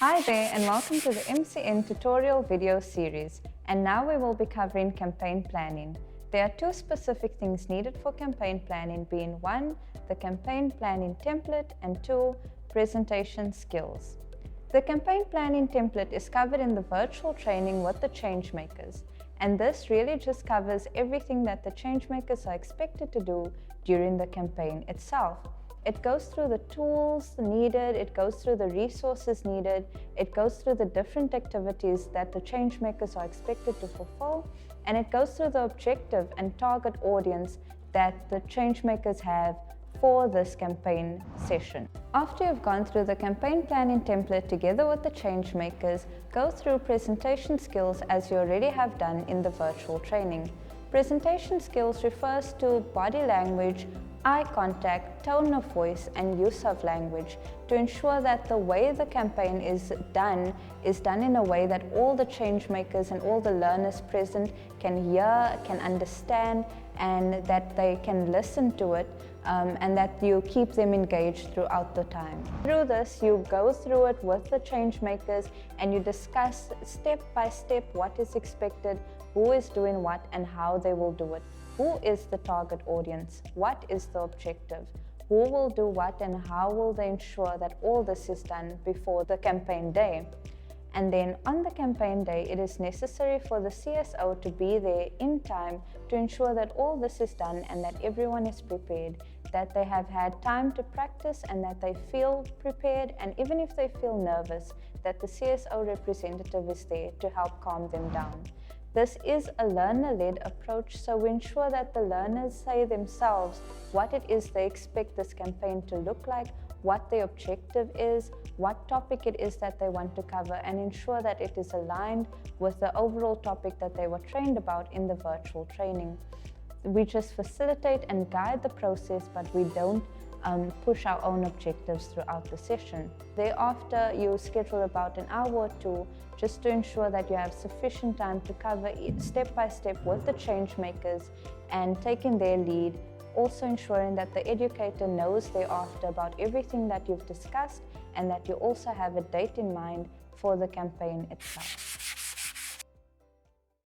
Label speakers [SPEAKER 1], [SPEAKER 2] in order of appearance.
[SPEAKER 1] Hi there and welcome to the MCN tutorial video series, and now we will be covering campaign planning. There are two specific things needed for campaign planning, being one, the campaign planning template, and two, presentation skills. The campaign planning template is covered in the virtual training with the Changemakers, and this really just covers everything that the Changemakers are expected to do during the campaign itself. It goes through the tools needed, it goes through the resources needed, it goes through the different activities that the Changemakers are expected to fulfill, and it goes through the objective and target audience that the Changemakers have for this campaign session. After you've gone through the campaign planning template together with the Changemakers, go through presentation skills as you already have done in the virtual training. Presentation skills refers to body language, eye contact, tone of voice, and use of language to ensure that the way the campaign is done in a way that all the Changemakers and all the learners present can hear, can understand, and that they can listen to it, and that you keep them engaged throughout the time. Through this, you go through it with the Changemakers and you discuss step by step what is expected, who is doing what, and how they will do it. Who is the target audience? What is the objective? Who will do what, and how will they ensure that all this is done before the campaign day? And then on the campaign day, it is necessary for the CSO to be there in time to ensure that all this is done and that everyone is prepared, that they have had time to practice and that they feel prepared, and even if they feel nervous, that the CSO representative is there to help calm them down. This is a learner-led approach, so we ensure that the learners say themselves what it is they expect this campaign to look like, what the objective is, what topic it is that they want to cover, and ensure that it is aligned with the overall topic that they were trained about in the virtual training. We just facilitate and guide the process, but we don't push our own objectives throughout the session. Thereafter, you schedule about an hour or two just to ensure that you have sufficient time to cover it step by step with the Changemakers and taking their lead, also ensuring that the educator knows thereafter about everything that you've discussed and that you also have a date in mind for the campaign itself.